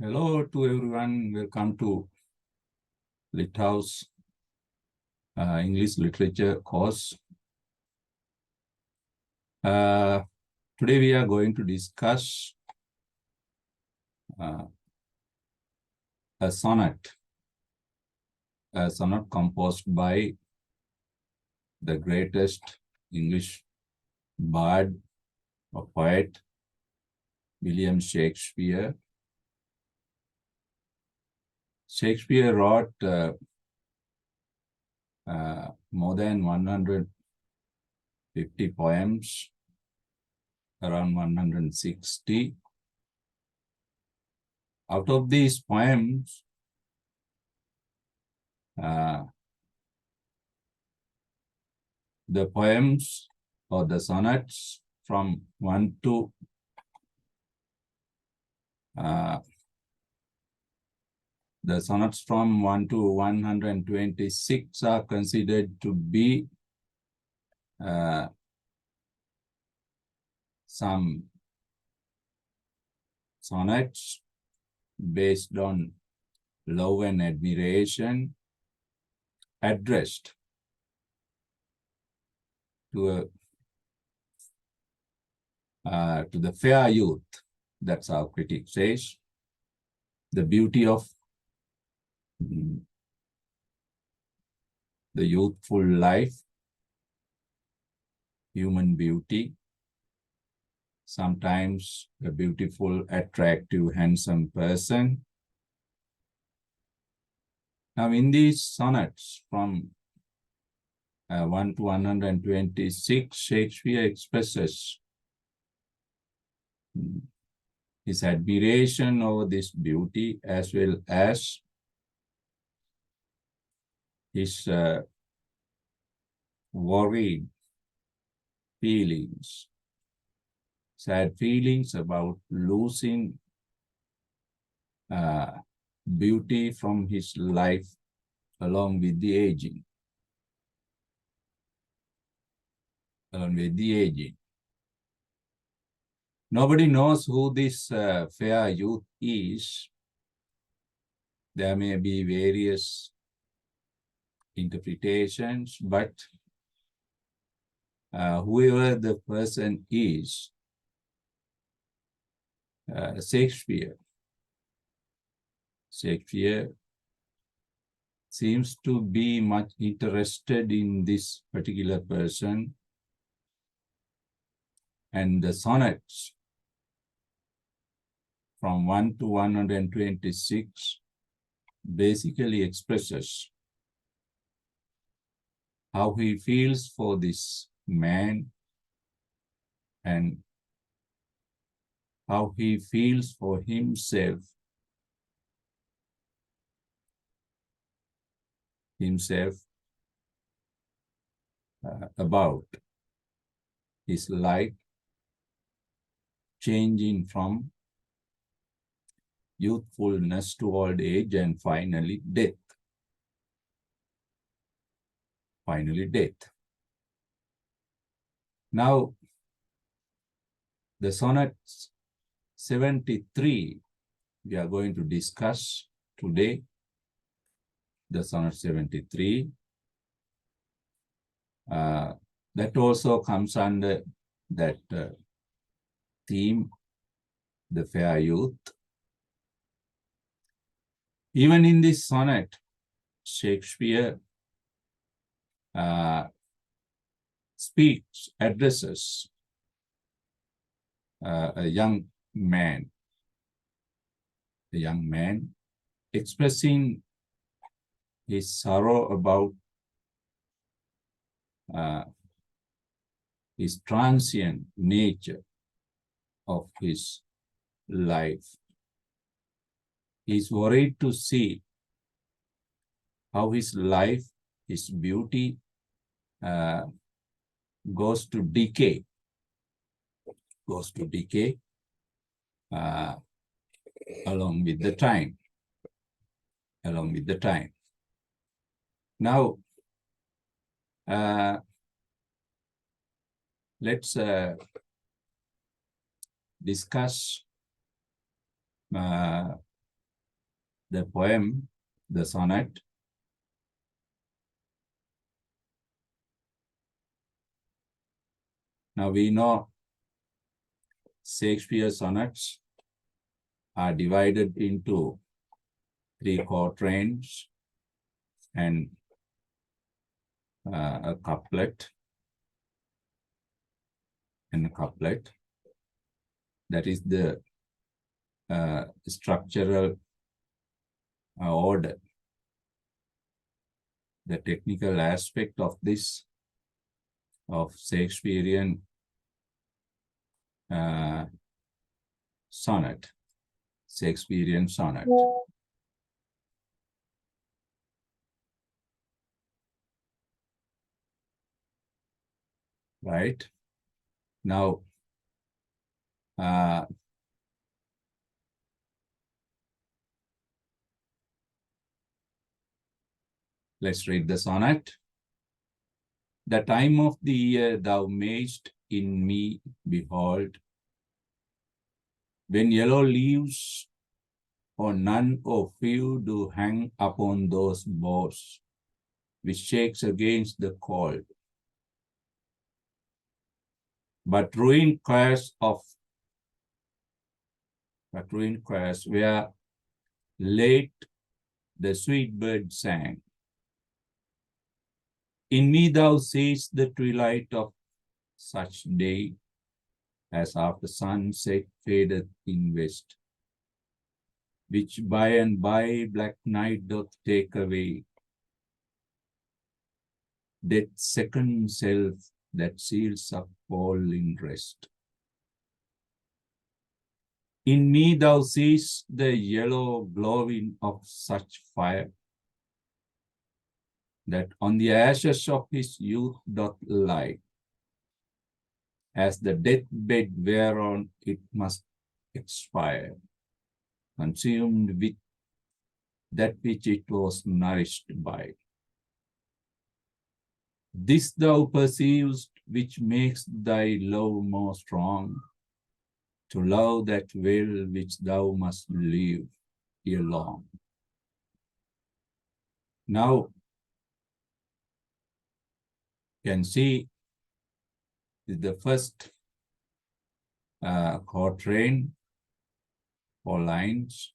Hello to everyone. Welcome to Lit House English Literature course. Today we are going to discuss a sonnet composed by the greatest English bard or poet, William Shakespeare. Shakespeare wrote more than 150 poems, around 160. Out of these poems, the poems or the sonnets from 1 to the sonnets from 1 to 126 are considered to be some sonnets based on love and admiration addressed to the fair youth. That's our critic says. The beauty of the youthful life, human beauty, sometimes a beautiful, attractive, handsome person. Now, in these sonnets from 1 to 126, Shakespeare expresses his admiration over this beauty as well as his worried feelings, sad feelings about losing beauty from his life along with the aging. Nobody knows who this fair youth is. There may be various interpretations, but whoever the person is, Shakespeare seems to be much interested in this particular person, and the sonnets from 1 to 126 basically expresses how he feels for this man and how he feels for himself about his life changing from youthfulness to old age and finally death. Now, the sonnet 73 we are going to discuss today. The sonnet 73 that also comes under that theme, the fair youth. Even in this sonnet, Shakespeare addresses a young man expressing his sorrow about his transient nature of his life. He's worried to see how his life, his beauty goes to decay along with the time. Now, let's discuss the poem, the sonnet. Now we know Shakespeare's sonnets are divided into 3 quatrains and a couplet and a couplet. That is the structural order. The technical aspect of this, of Shakespearean sonnet, Shakespearean sonnet. Right? Now, let's read the sonnet. The time of the year thou mayst in me behold, when yellow leaves or none or few do hang upon those boughs, which shakes against the cold. But ruined choirs where late the sweet bird sang. In me thou seest the twilight of such day, as after sunset fadeth in west, which by and by black night doth take away, death's second self that seals up all in rest. In me thou seest the yellow glowing of such fire, that on the ashes of his youth doth lie, as the deathbed whereon it must expire, consumed with that which it was nourished by. This thou perceivest, which makes thy love more strong, to love that will which thou must live ere long. Now, you can see the first quatrain or lines.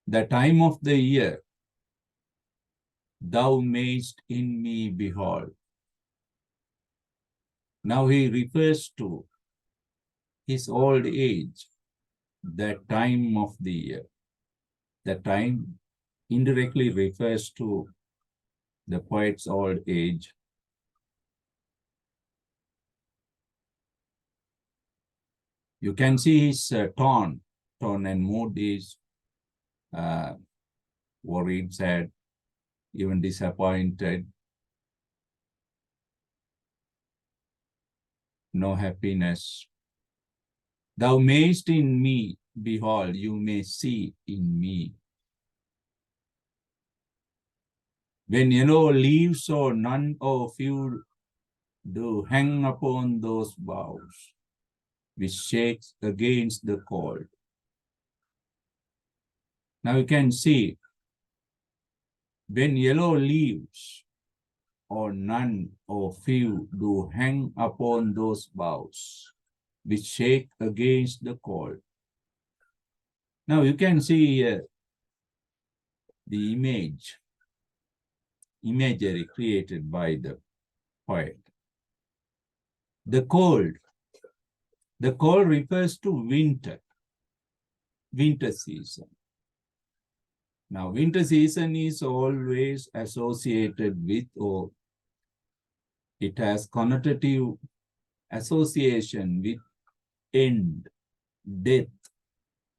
The time of the year thou mayst in me behold. Now he refers to his old age, that time of the year. That time indirectly refers to the poet's old age. You can see his tone and mood is worried, sad, even disappointed, no happiness. Thou mayst in me behold, you may see in me. When yellow leaves or none or few do hang upon those boughs, which shakes against the cold. Now you can see, when yellow leaves or none or few do hang upon those boughs, which shake against the cold. Now you can see the imagery created by the poet. The cold refers to winter season. Now, winter season is always associated with, or it has connotative association with end, death,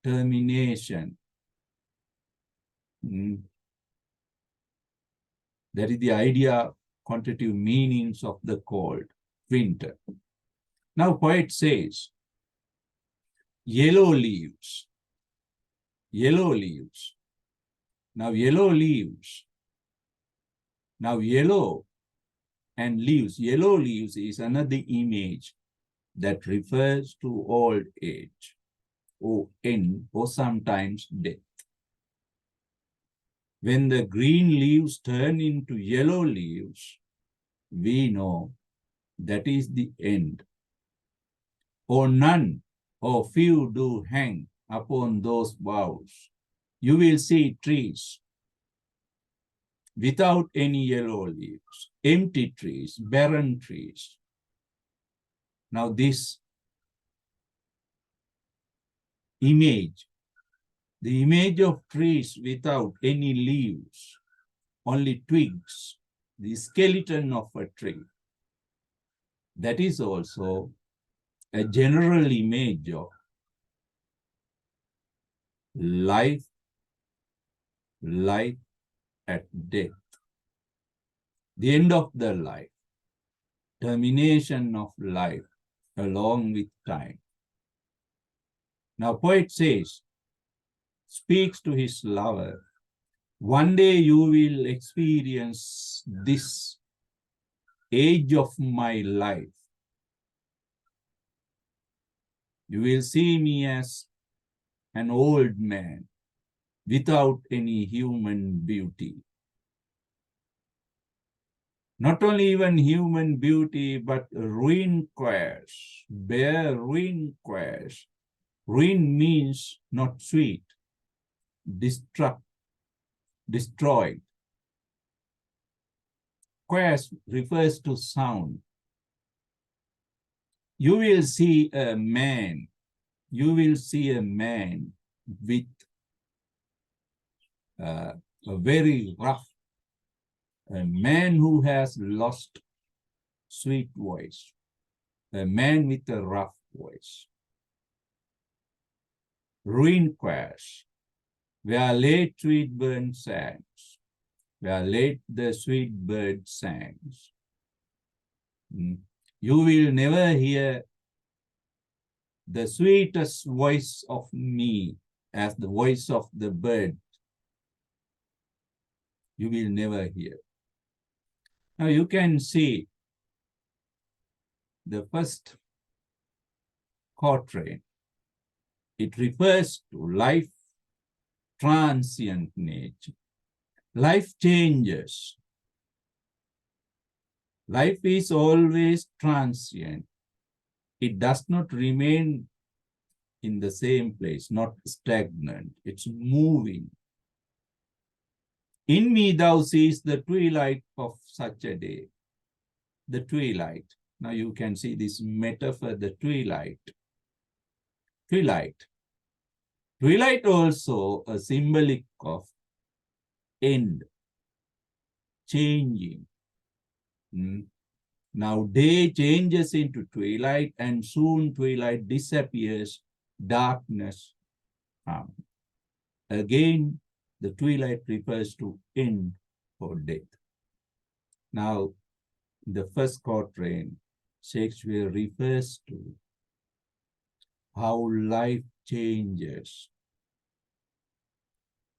termination. That is the idea, connotative meanings of the cold, winter. Now, poet says, yellow leaves. Now, yellow leaves. Now, yellow and leaves. Yellow leaves is another image that refers to old age, or end, or sometimes death. When the green leaves turn into yellow leaves, we know that is the end. Or none or few do hang upon those boughs. You will see trees without any yellow leaves, empty trees, barren trees. Now this image, the image of trees without any leaves, only twigs, the skeleton of a tree, that is also a general image of life, life at death, the end of the life, termination of life along with time. Now poet says, speaks to his lover, one day you will experience this age of my life. You will see me as an old man without any human beauty. Not only even human beauty, but ruin quash, bare ruin quash. Ruin means not sweet, destroyed. Quash refers to sound. You will see a man with a very rough, a man who has lost sweet voice, a man with a rough voice. Ruin quash, where late sweet bird sangs, where late the sweet bird sangs. You will never hear the sweetest voice of me as the voice of the bird. You will never hear. Now you can see the first quatrain. It refers to life, transient nature. Life changes. Life is always transient. It does not remain in the same place, not stagnant. It's moving. In me thou seest the twilight of such a day. The twilight. Now you can see this metaphor, the twilight. Twilight. Twilight also a symbolic of end, changing. Now day changes into twilight and soon twilight disappears, darkness comes. Again, the twilight refers to end or death. Now, the first quatrain, Shakespeare refers to how life changes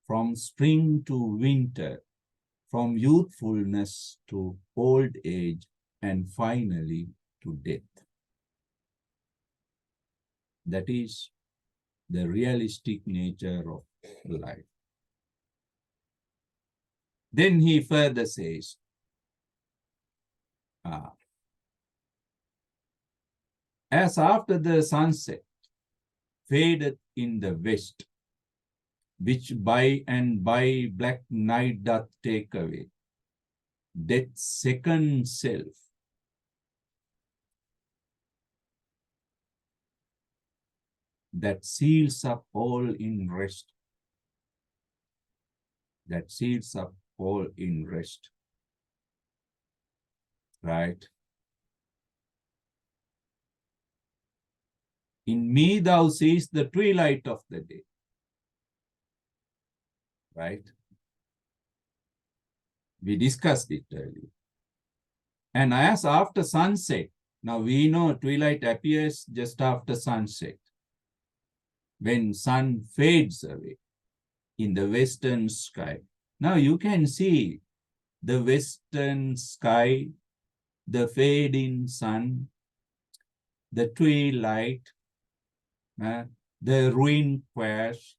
from spring to winter, from youthfulness to old age, and finally to death. That is the realistic nature of life. Then he further says, as after the sunset fadeth in the west, which by and by black night doth take away, death's second self, that seals up all in rest. That seals up all in rest. Right? In me thou seest the twilight of the day. Right? We discussed it earlier. And as after sunset, now we know twilight appears just after sunset, when sun fades away in the western sky. Now you can see the western sky, the fading sun, the twilight, the ruin quash,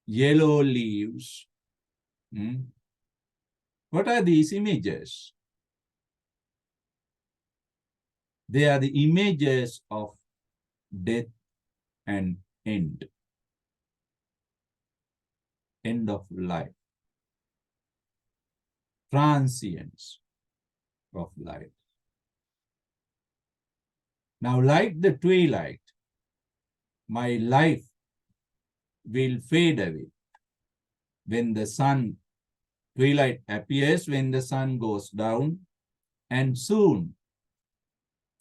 yellow leaves, Hmm? What are these images? They are the images of death and end of life, transience of life. Now, like the twilight, my life will fade away when the sun, twilight appears when the sun goes down, and soon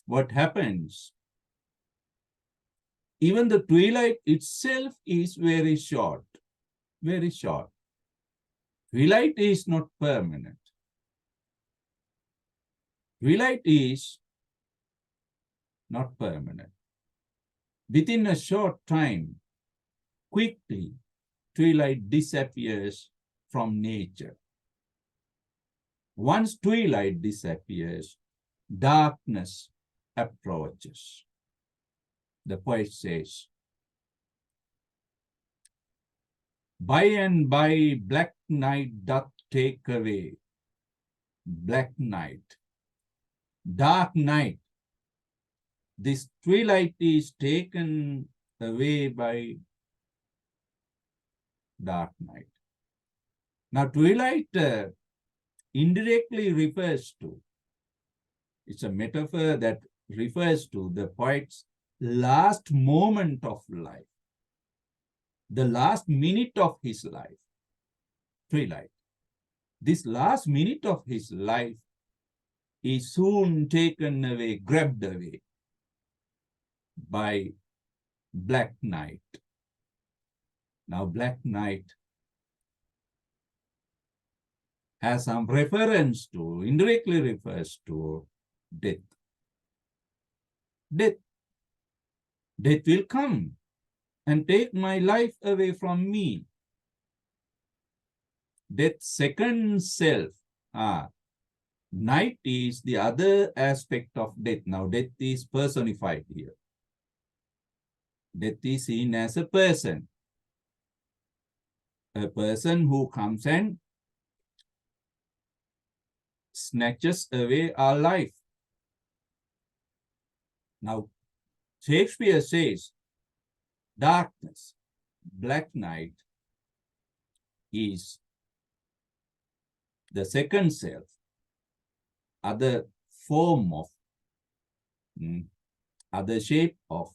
what happens? Even the twilight itself is very short, very short. Twilight is not permanent. Twilight is not permanent. Within a short time, quickly, twilight disappears from nature. Once twilight disappears, darkness approaches. The poet says, by and by black night doth take away. Black night, dark night. This twilight is taken away by dark night. Now, twilight indirectly refers to, it's a metaphor that refers to the poet's last moment of life, the last minute of his life, twilight. This last minute of his life is soon taken away, grabbed away by black night. Now, black night has some reference to, indirectly refers to death. Death. Death will come and take my life away from me. Death's second self. Night is the other aspect of death. Now, death is personified here. Death is seen as a person who comes and snatches away our life. Now, Shakespeare says, darkness, black night is the second self, other form of, other shape of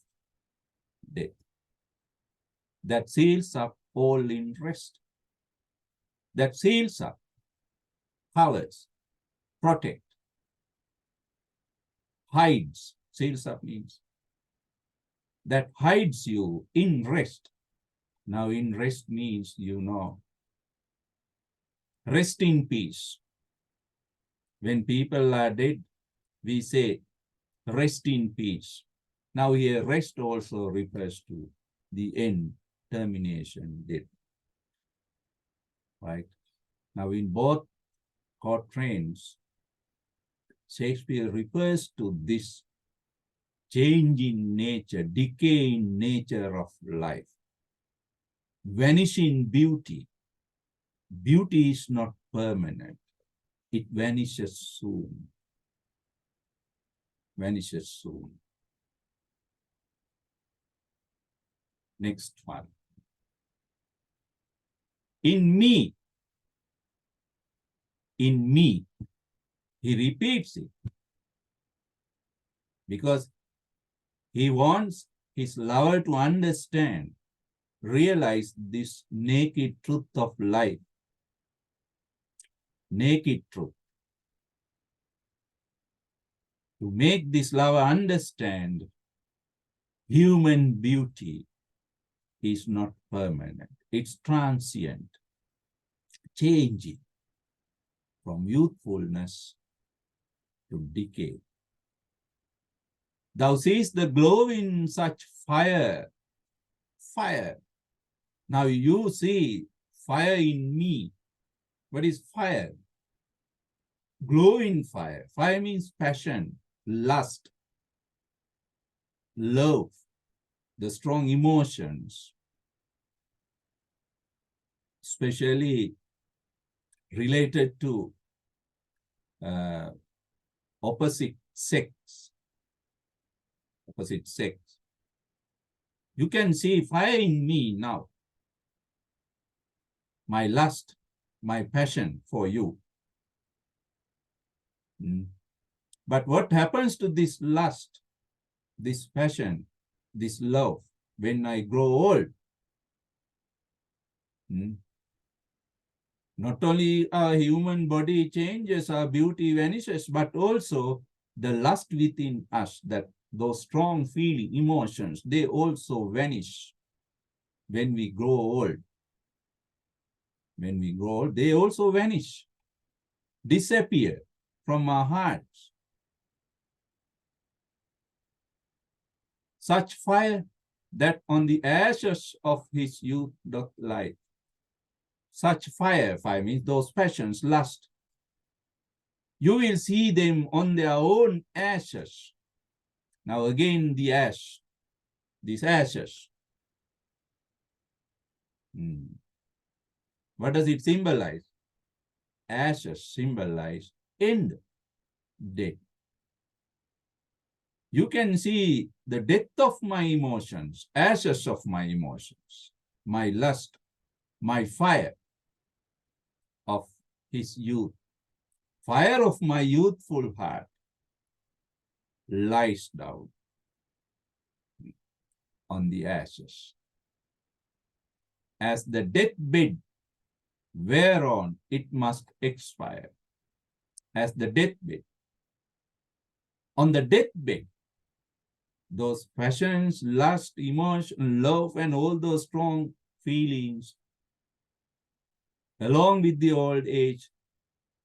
death that seals up all in rest, that seals up, covers, protect, hides. Seals up means that hides you in rest. Now, in rest means, rest in peace. When people are dead, we say, rest in peace. Now, here, rest also refers to the end, termination, death. Right? Now, in both quatrains, Shakespeare refers to this change in nature, decay in nature of life, vanishing beauty. Beauty is not permanent. It vanishes soon. Vanishes soon. Next one. In me, he repeats it because he wants his lover to understand, realize this naked truth of life. Naked truth. To make this lover understand, human beauty is not permanent. It's transient, changing from youthfulness to decay. Thou seest the glow in such fire. Fire. Now you see fire in me. What is fire? Glow in fire. Fire means passion, lust, love, the strong emotions, especially related to opposite sex. Opposite sex. You can see fire in me now. My lust, my passion for you. But what happens to this lust, this passion, this love when I grow old? Not only our human body changes, our beauty vanishes, but also the lust within us, that those strong feeling, emotions, they also vanish when we grow old. When we grow old, they also vanish, disappear from our hearts. Such fire that on the ashes of his youth doth light. Such fire means those passions, lust. You will see them on their own ashes. Now again, the ash, these ashes. What does it symbolize? Ashes symbolize end, death. You can see the death of my emotions, ashes of my emotions, my lust, my fire of his youth, fire of my youthful heart lies down on the ashes. As the deathbed whereon it must expire. As the deathbed. On the deathbed, those passions, lust, emotion, love, and all those strong feelings, along with the old age,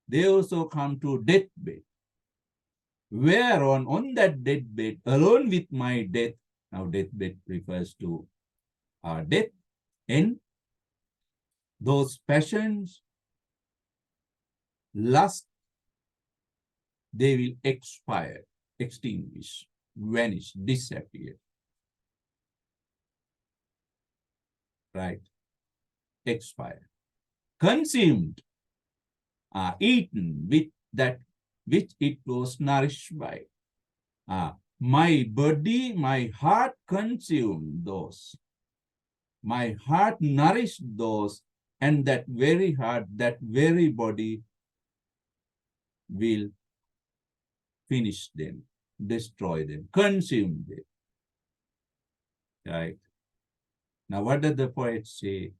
they also come to deathbed. Whereon, on that deathbed, alone with my death, now deathbed refers to our death, and those passions, lust, they will expire, extinguish, vanish, disappear. Right? Expire. Consumed, eaten with that which it was nourished by. My body, my heart consumed those. My heart nourished those, and that very heart, that very body will finish them, destroy them, consume them. Right? Now, what does the poet say?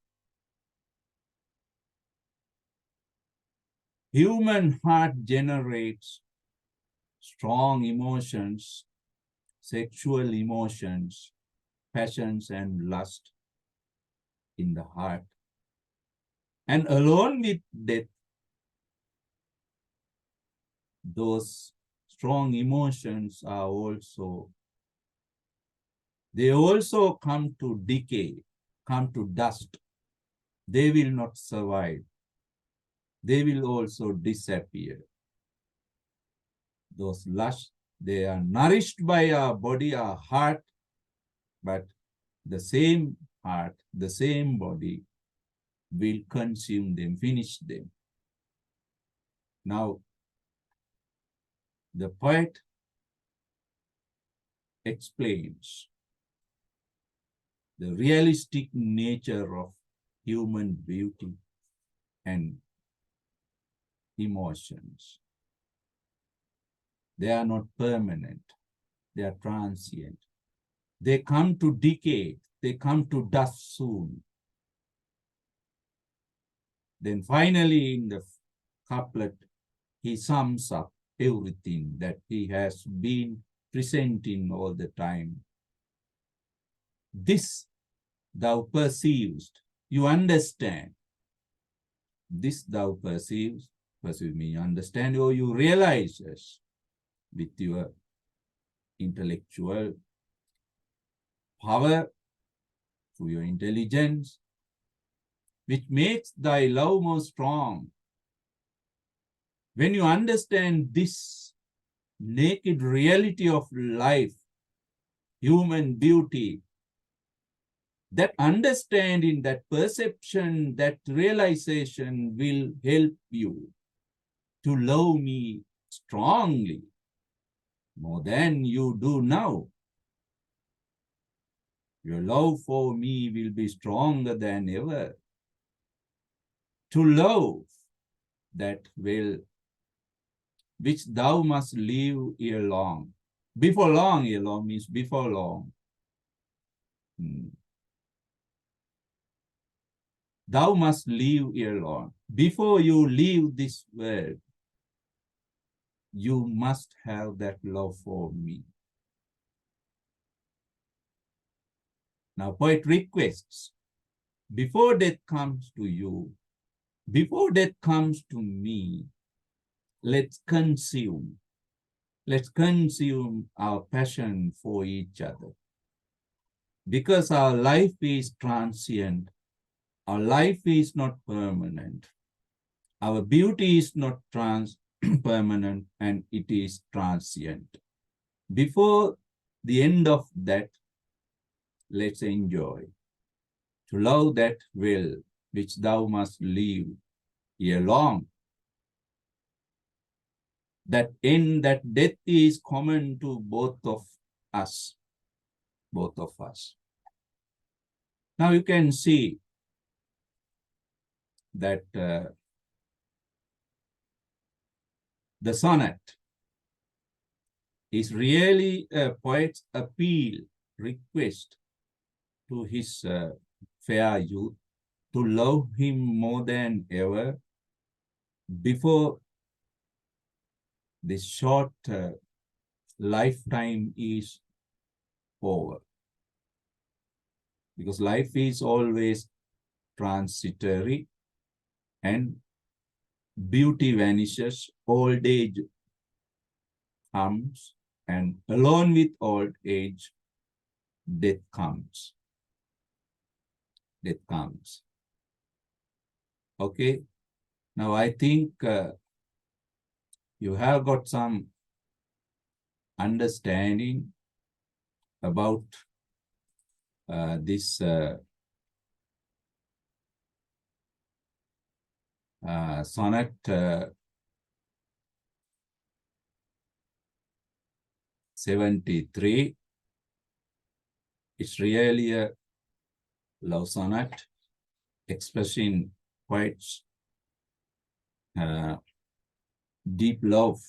Human heart generates strong emotions, sexual emotions, passions, and lust in the heart. And along with death, those strong emotions are also, they also come to decay, come to dust. They will not survive. They will also disappear. Those lusts, they are nourished by our body, our heart, but the same heart, the same body will consume them, finish them. Now, the poet explains the realistic nature of human beauty and emotions. They are not permanent. They are transient. They come to decay. They come to dust soon. Then finally, in the couplet, he sums up everything that he has been presenting all the time. This thou perceivest, you understand. This thou perceives, perceive me, understand, or you realize with your intellectual power, through your intelligence, which makes thy love more strong. When you understand this naked reality of life, human beauty, That understanding, that perception, that realization will help you to love me strongly more than you do now. Your love for me will be stronger than ever. To love that will, which thou must live ere long. Before long, ere long means before long. Thou must live ere long. Before you leave this world, you must have that love for me. Now, poet requests, before death comes to you, before death comes to me, let's consume our passion for each other. Because our life is transient, our life is not permanent. Our beauty is not permanent, and it is transient. Before the end of that, let's enjoy. To love that will, which thou must live ere long. That end, that death is common to both of us. Both of us. Now you can see that the sonnet is really a poet's appeal, request to his fair youth to love him more than ever before this short lifetime is over. Because life is always transitory and beauty vanishes, old age comes, and along with old age, death comes. Death comes. Okay. Now I think you have got some understanding about this sonnet 73. It's really a love sonnet expressing quite deep love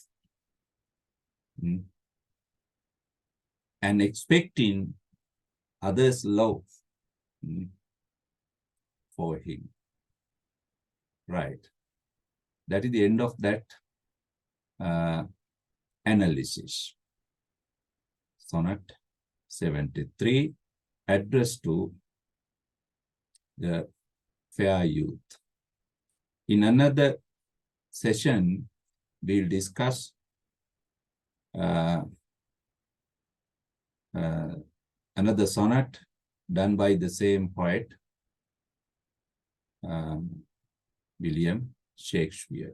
and expecting others' love for him. Right. That is the end of that analysis. Sonnet 73, addressed to the fair youth. In another session, we'll discuss another sonnet done by the same poet, William Shakespeare.